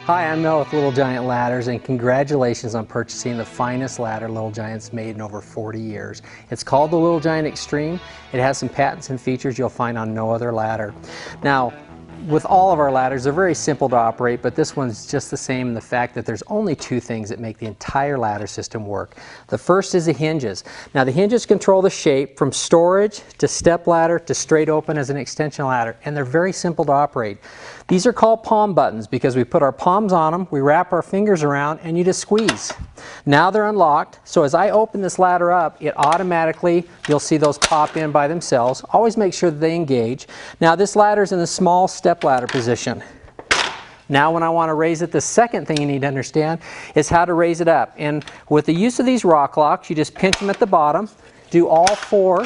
Hi, I'm Mel with Little Giant Ladders, and congratulations on purchasing the finest ladder Little Giant's made in over 40 years. It's called the Little Giant Xtreme. It has some patents and features you'll find on no other ladder. Now, with all of our ladders, they're very simple to operate, but this one's just the same in the fact that there's only two things that make the entire ladder system work. The first is the hinges. Now, the hinges control the shape from storage to step ladder to straight open as an extension ladder, and they're very simple to operate. These are called palm buttons because we put our palms on them, we wrap our fingers around, and you just squeeze. Now they're unlocked, so as I open this ladder up, it automatically, you'll see those pop in by themselves. Always make sure that they engage. Now this ladder's in the small step ladder position. Now when I want to raise it, the second thing you need to understand is how to raise it up. And with the use of these rock locks, you just pinch them at the bottom, do all four.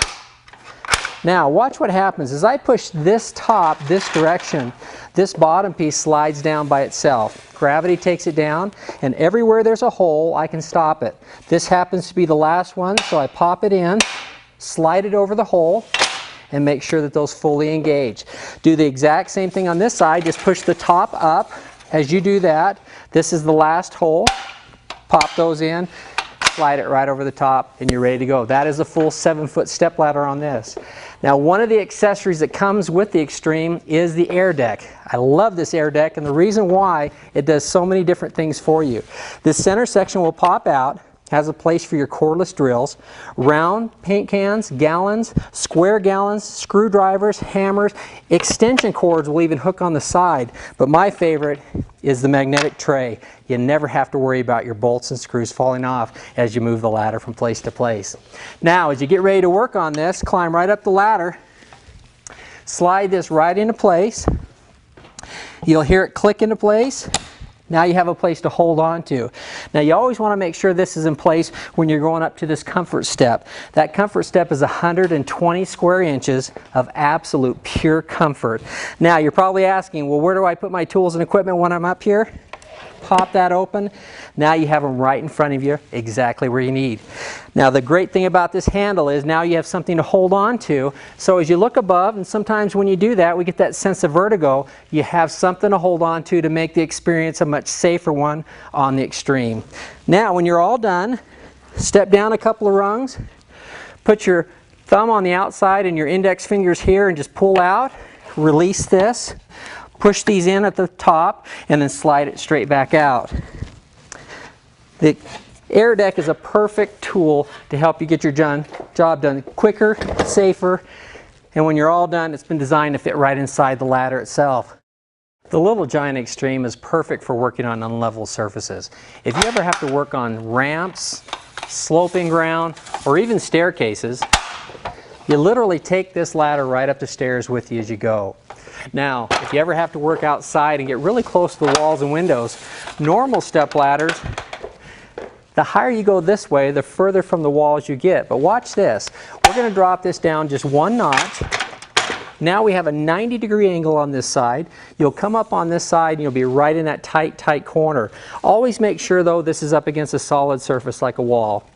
Now watch what happens. As I push this top this direction, this bottom piece slides down by itself. Gravity takes it down, and everywhere there's a hole, I can stop it. This happens to be the last one, so I pop it in, slide it over the hole, and make sure that those fully engage. Do the exact same thing on this side. Just push the top up. As you do that, this is the last hole. Pop those in, slide it right over the top, and you're ready to go. That is a full 7-foot step ladder on this. Now, one of the accessories that comes with the Xtreme is the AirDeck. I love this AirDeck, and the reason why, it does so many different things for you. This center section will pop out, has a place for your cordless drills, round paint cans, gallons, square gallons, screwdrivers, hammers, extension cords will even hook on the side, but my favorite is the magnetic tray. You never have to worry about your bolts and screws falling off as you move the ladder from place to place. Now, as you get ready to work on this, climb right up the ladder, slide this right into place. You'll hear it click into place. Now you have a place to hold on to. Now you always want to make sure this is in place when you're going up to this comfort step. That comfort step is 120 square inches of absolute pure comfort. Now you're probably asking, well, where do I put my tools and equipment when I'm up here? Pop that open. Now you have them right in front of you, exactly where you need. Now the great thing about this handle is now you have something to hold on to. So as you look above, and sometimes when you do that, we get that sense of vertigo, you have something to hold on to make the experience a much safer one on the Xtreme. Now when you're all done, step down a couple of rungs, put your thumb on the outside and your index fingers here and just pull out, release this. Push these in at the top and then slide it straight back out. The AirDeck is a perfect tool to help you get your job done quicker, safer, and when you're all done, it's been designed to fit right inside the ladder itself. The Little Giant Xtreme is perfect for working on unlevel surfaces. If you ever have to work on ramps, sloping ground, or even staircases, you literally take this ladder right up the stairs with you as you go. Now, if you ever have to work outside and get really close to the walls and windows, normal step ladders, the higher you go this way, the further from the walls you get. But watch this. We're going to drop this down just one notch. Now we have a 90-degree angle on this side. You'll come up on this side and you'll be right in that tight corner. Always make sure, though, this is up against a solid surface like a wall.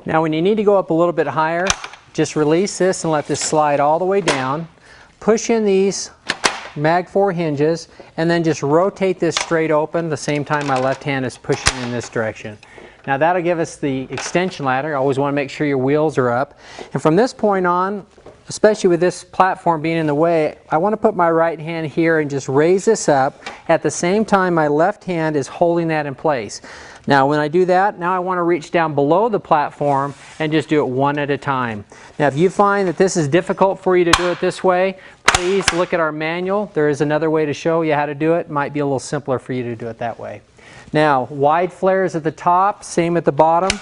Now, when you need to go up a little bit higher, just release this and let this slide all the way down. Push in these Mag 4 hinges, and then just rotate this straight open the same time my left hand is pushing in this direction. Now that'll give us the extension ladder. You always want to make sure your wheels are up. And from this point on, especially with this platform being in the way, I want to put my right hand here and just raise this up. At the same time, my left hand is holding that in place. Now when I do that, now I want to reach down below the platform and just do it one at a time. Now if you find that this is difficult for you to do it this way, please look at our manual. There is another way to show you how to do it. It might be a little simpler for you to do it that way. Now, wide flares at the top, same at the bottom.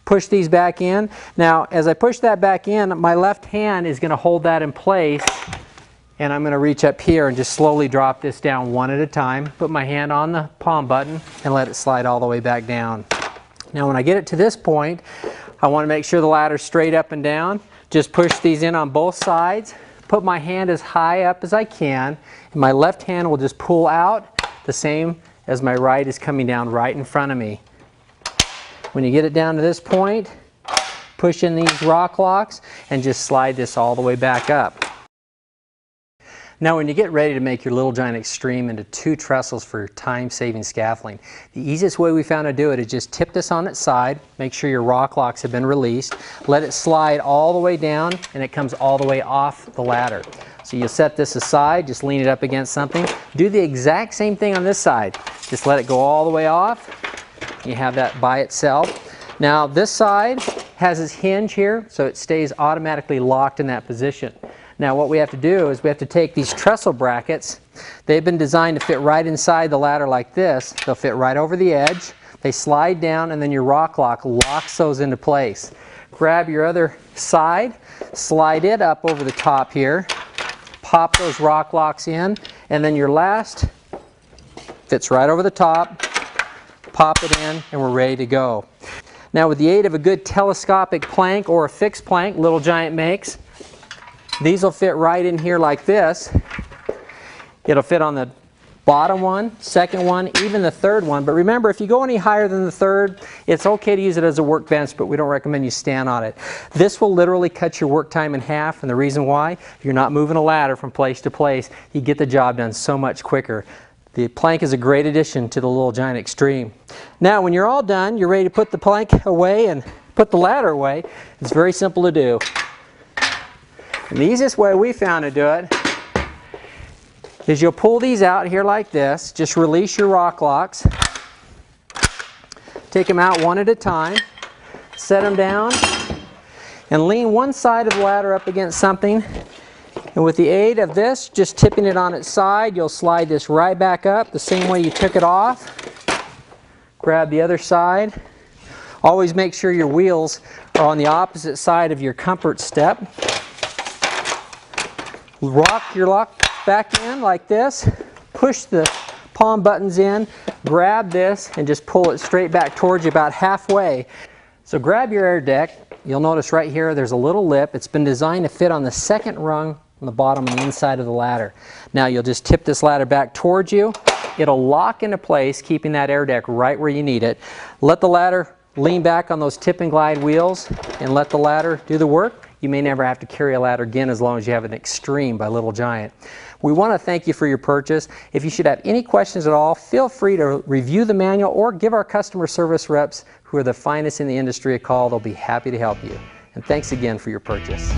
Push these back in. Now, as I push that back in, my left hand is going to hold that in place, and I'm going to reach up here and just slowly drop this down one at a time. Put my hand on the palm button and let it slide all the way back down. Now, when I get it to this point, I want to make sure the ladder's straight up and down. Just push these in on both sides. Put my hand as high up as I can, and my left hand will just pull out the same as my right is coming down right in front of me. When you get it down to this point, push in these rock locks and just slide this all the way back up. Now when you get ready to make your Little Giant Xtreme into 2 trestles for time-saving scaffolding, the easiest way we found to do it is just tip this on its side, make sure your rock locks have been released, let it slide all the way down and it comes all the way off the ladder. So you'll set this aside, just lean it up against something. Do the exact same thing on this side. Just let it go all the way off. You have that by itself. Now this side has this hinge here, so it stays automatically locked in that position. Now what we have to do is we have to take these trestle brackets. They've been designed to fit right inside the ladder like this. They'll fit right over the edge. They slide down and then your rock lock locks those into place. Grab your other side, slide it up over the top here, pop those rock locks in, and then your last fits right over the top, pop it in, and we're ready to go. Now with the aid of a good telescopic plank or a fixed plank Little Giant makes, these will fit right in here like this. It'll fit on the bottom one, second one, even the third one. But remember, if you go any higher than the third, it's okay to use it as a workbench, but we don't recommend you stand on it. This will literally cut your work time in half, and the reason why, if you're not moving a ladder from place to place, you get the job done so much quicker. The plank is a great addition to the Little Giant Xtreme. Now when you're all done, you're ready to put the plank away and put the ladder away. It's very simple to do. And the easiest way we found to do it is you'll pull these out here like this. Just release your rock locks. Take them out one at a time. Set them down and lean one side of the ladder up against something. And with the aid of this, just tipping it on its side, you'll slide this right back up the same way you took it off. Grab the other side. Always make sure your wheels are on the opposite side of your comfort step. Rock your lock back in like this, push the palm buttons in, grab this and just pull it straight back towards you about halfway. So grab your AirDeck. You'll notice right here there's a little lip. It's been designed to fit on the second rung on the bottom and the inside of the ladder. Now you'll just tip this ladder back towards you. It'll lock into place, keeping that AirDeck right where you need it. Let the ladder lean back on those tip and glide wheels and let the ladder do the work. You may never have to carry a ladder again as long as you have an Xtreme by Little Giant. We want to thank you for your purchase. If you should have any questions at all, feel free to review the manual or give our customer service reps, who are the finest in the industry, a call. They'll be happy to help you. And thanks again for your purchase.